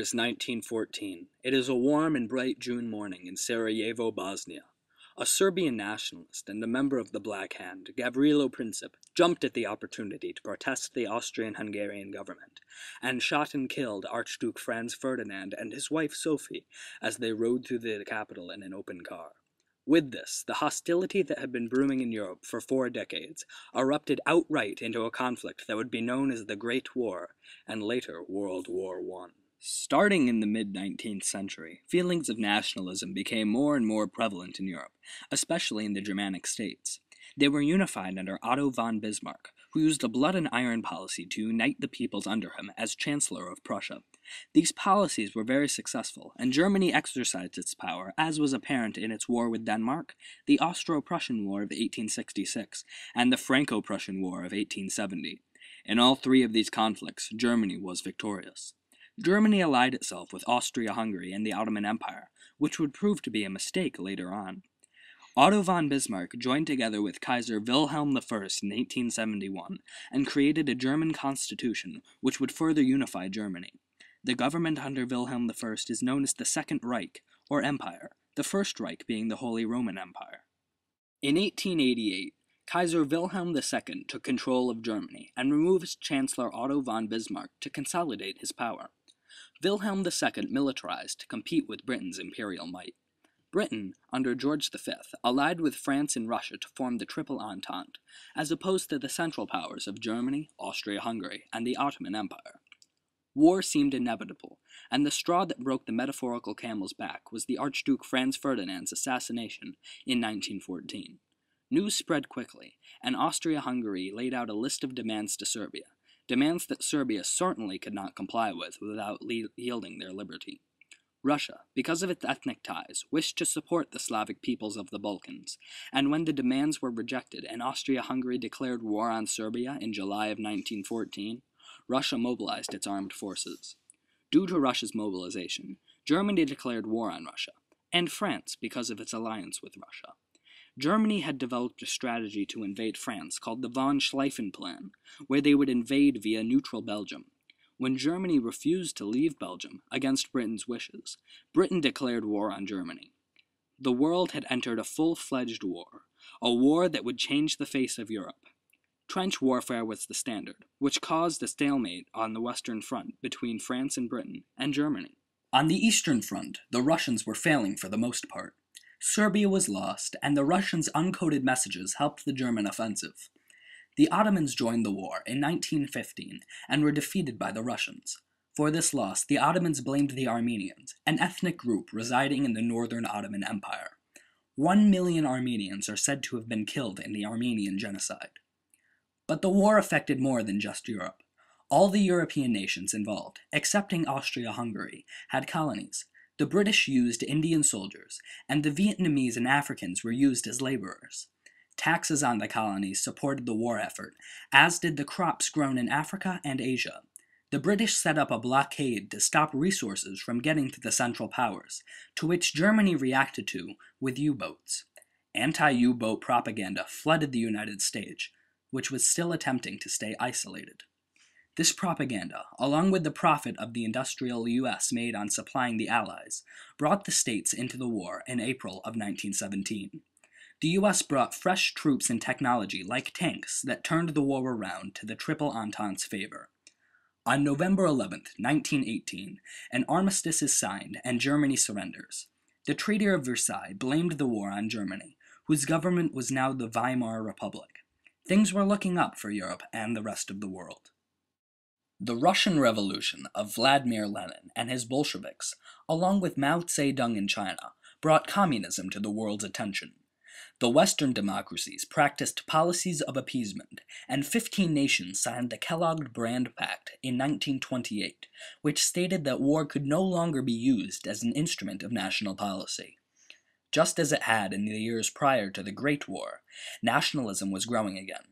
is 1914. It is a warm and bright June morning in Sarajevo, Bosnia. A Serbian nationalist and a member of the Black Hand, Gavrilo Princip, jumped at the opportunity to protest the Austrian-Hungarian government, and shot and killed Archduke Franz Ferdinand and his wife Sophie as they rode through the capital in an open car. With this, the hostility that had been brewing in Europe for 4 decades erupted outright into a conflict that would be known as the Great War, and later World War I. Starting in the mid-19th century, feelings of nationalism became more and more prevalent in Europe, especially in the Germanic states. They were unified under Otto von Bismarck, who used a blood and iron policy to unite the peoples under him as Chancellor of Prussia. These policies were very successful, and Germany exercised its power, as was apparent in its war with Denmark, the Austro-Prussian War of 1866, and the Franco-Prussian War of 1870. In all 3 of these conflicts, Germany was victorious. Germany allied itself with Austria-Hungary and the Ottoman Empire, which would prove to be a mistake later on. Otto von Bismarck joined together with Kaiser Wilhelm I in 1871 and created a German constitution which would further unify Germany. The government under Wilhelm I is known as the Second Reich, or Empire, the First Reich being the Holy Roman Empire. In 1888, Kaiser Wilhelm II took control of Germany and removed Chancellor Otto von Bismarck to consolidate his power. Wilhelm II militarized to compete with Britain's imperial might. Britain, under George V, allied with France and Russia to form the Triple Entente, as opposed to the Central Powers of Germany, Austria-Hungary, and the Ottoman Empire. War seemed inevitable, and the straw that broke the metaphorical camel's back was the Archduke Franz Ferdinand's assassination in 1914. News spread quickly, and Austria-Hungary laid out a list of demands to Serbia, demands that Serbia certainly could not comply with without yielding their liberty. Russia, because of its ethnic ties, wished to support the Slavic peoples of the Balkans, and when the demands were rejected and Austria-Hungary declared war on Serbia in July of 1914, Russia mobilized its armed forces. Due to Russia's mobilization, Germany declared war on Russia, and France because of its alliance with Russia. Germany had developed a strategy to invade France called the von Schlieffen Plan, where they would invade via neutral Belgium. When Germany refused to leave Belgium against Britain's wishes, Britain declared war on Germany. The world had entered a full-fledged war, a war that would change the face of Europe. Trench warfare was the standard, which caused a stalemate on the Western Front between France and Britain and Germany. On the Eastern Front, the Russians were failing for the most part. Serbia was lost, and the Russians' uncoded messages helped the German offensive. The Ottomans joined the war in 1915 and were defeated by the Russians. For this loss, the Ottomans blamed the Armenians, an ethnic group residing in the northern Ottoman Empire. 1 million Armenians are said to have been killed in the Armenian genocide. But the war affected more than just Europe. All the European nations involved, excepting Austria-Hungary, had colonies. The British used Indian soldiers, and the Vietnamese and Africans were used as laborers. Taxes on the colonies supported the war effort, as did the crops grown in Africa and Asia. The British set up a blockade to stop resources from getting to the Central Powers, to which Germany reacted with U-boats. Anti-U-boat propaganda flooded the United States, which was still attempting to stay isolated. This propaganda, along with the profit of the industrial U.S. made on supplying the Allies, brought the states into the war in April of 1917. The U.S. brought fresh troops and technology like tanks that turned the war around to the Triple Entente's favor. On November 11, 1918, an armistice is signed and Germany surrenders. The Treaty of Versailles blamed the war on Germany, whose government was now the Weimar Republic. Things were looking up for Europe and the rest of the world. The Russian Revolution of Vladimir Lenin and his Bolsheviks, along with Mao Zedong in China, brought communism to the world's attention. The Western democracies practiced policies of appeasement, and 15 nations signed the Kellogg-Briand Pact in 1928, which stated that war could no longer be used as an instrument of national policy. Just as it had in the years prior to the Great War, nationalism was growing again.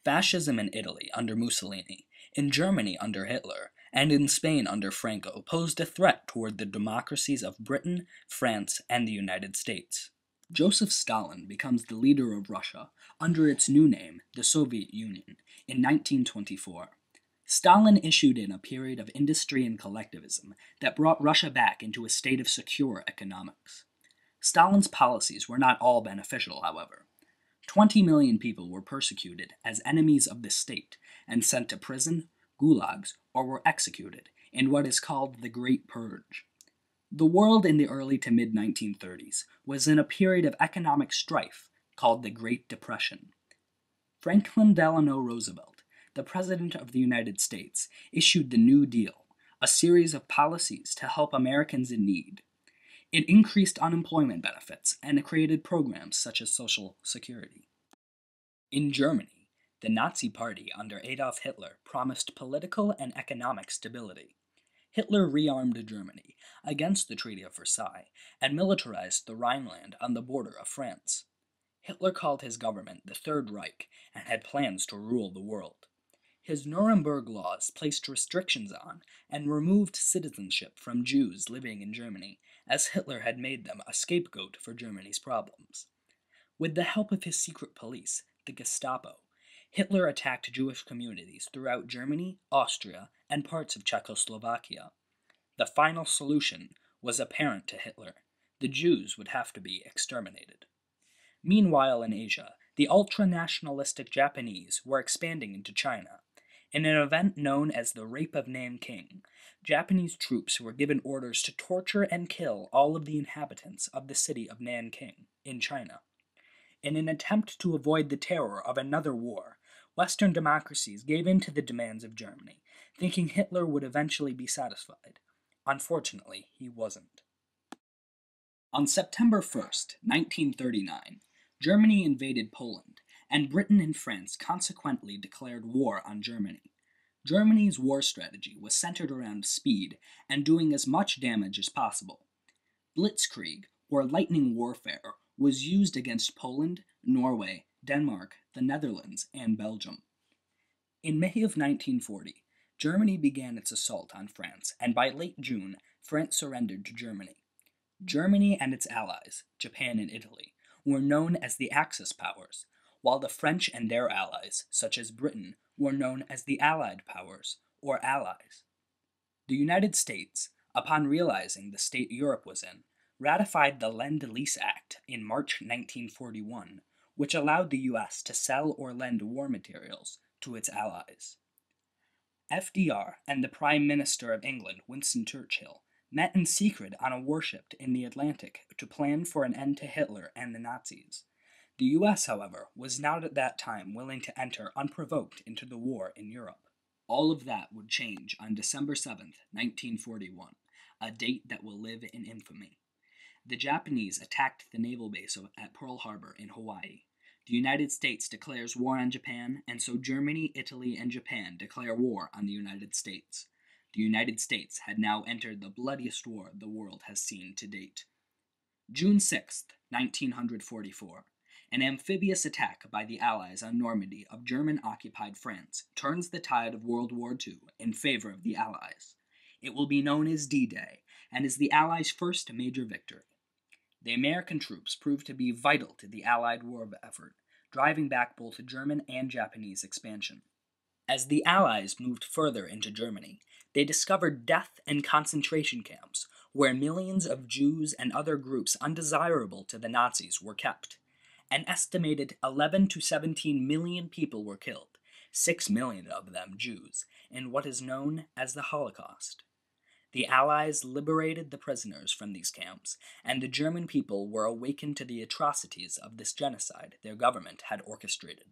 Fascism in Italy under Mussolini, in Germany under Hitler, and in Spain under Franco posed a threat toward the democracies of Britain, France, and the United States. Joseph Stalin becomes the leader of Russia under its new name, the Soviet Union, in 1924. Stalin issued in a period of industry and collectivism that brought Russia back into a state of secure economics. Stalin's policies were not all beneficial, however. 20 million people were persecuted as enemies of the state and sent to prison, gulags, or were executed in what is called the Great Purge. The world in the early to mid 1930s was in a period of economic strife called the Great Depression. Franklin Delano Roosevelt, the President of the United States, issued the New Deal, a series of policies to help Americans in need. It increased unemployment benefits and created programs such as Social Security. In Germany, the Nazi Party under Adolf Hitler promised political and economic stability. Hitler rearmed Germany against the Treaty of Versailles and militarized the Rhineland on the border of France. Hitler called his government the Third Reich and had plans to rule the world. His Nuremberg laws placed restrictions on and removed citizenship from Jews living in Germany, as Hitler had made them a scapegoat for Germany's problems. With the help of his secret police, the Gestapo, Hitler attacked Jewish communities throughout Germany, Austria, and parts of Czechoslovakia. The final solution was apparent to Hitler. The Jews would have to be exterminated. Meanwhile, in Asia, the ultra-nationalistic Japanese were expanding into China. In an event known as the Rape of Nanking, Japanese troops were given orders to torture and kill all of the inhabitants of the city of Nanking in China. In an attempt to avoid the terror of another war, Western democracies gave in to the demands of Germany, thinking Hitler would eventually be satisfied. Unfortunately, he wasn't. On September 1st, 1939, Germany invaded Poland, and Britain and France consequently declared war on Germany. Germany's war strategy was centered around speed and doing as much damage as possible. Blitzkrieg, or lightning warfare, was used against Poland, Norway, Denmark, the Netherlands, and Belgium. In May of 1940, Germany began its assault on France, and by late June, France surrendered to Germany. Germany and its allies, Japan and Italy, were known as the Axis powers, while the French and their allies, such as Britain, were known as the Allied powers, or Allies. The United States, upon realizing the state Europe was in, ratified the Lend-Lease Act in March 1941, which allowed the U.S. to sell or lend war materials to its allies. FDR and the Prime Minister of England, Winston Churchill, met in secret on a warship in the Atlantic to plan for an end to Hitler and the Nazis. The U.S., however, was not at that time willing to enter unprovoked into the war in Europe. All of that would change on December 7th, 1941, a date that will live in infamy. The Japanese attacked the naval base at Pearl Harbor in Hawaii. The United States declares war on Japan, and so Germany, Italy, and Japan declare war on the United States. The United States had now entered the bloodiest war the world has seen to date. June 6, 1944. An amphibious attack by the Allies on Normandy of German-occupied France turns the tide of World War II in favor of the Allies. It will be known as D-Day, and is the Allies' first major victory. The American troops proved to be vital to the Allied war effort, driving back both German and Japanese expansion. As the Allies moved further into Germany, they discovered death and concentration camps where millions of Jews and other groups undesirable to the Nazis were kept. An estimated 11 to 17 million people were killed, 6 million of them Jews, in what is known as the Holocaust. The Allies liberated the prisoners from these camps, and the German people were awakened to the atrocities of this genocide their government had orchestrated.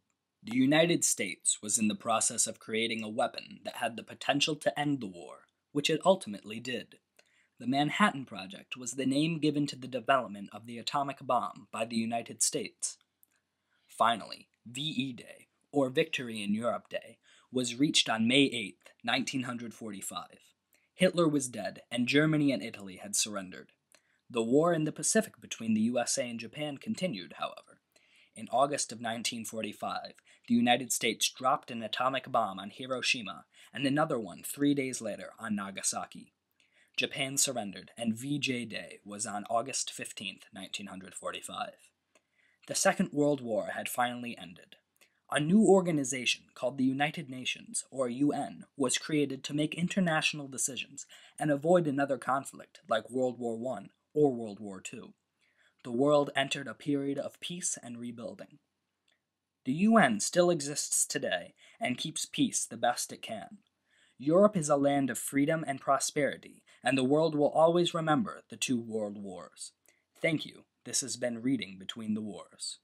The United States was in the process of creating a weapon that had the potential to end the war, which it ultimately did. The Manhattan Project was the name given to the development of the atomic bomb by the United States. Finally, VE Day, or Victory in Europe Day, was reached on May 8, 1945. Hitler was dead, and Germany and Italy had surrendered. The war in the Pacific between the USA and Japan continued, however. In August of 1945, the United States dropped an atomic bomb on Hiroshima and another one 3 days later on Nagasaki. Japan surrendered, and VJ Day was on August 15, 1945. The Second World War had finally ended. A new organization called the United Nations, or UN, was created to make international decisions and avoid another conflict like World War I or World War II. The world entered a period of peace and rebuilding. The UN still exists today and keeps peace the best it can. Europe is a land of freedom and prosperity, and the world will always remember the two world wars. Thank you. This has been Reading Between the Wars.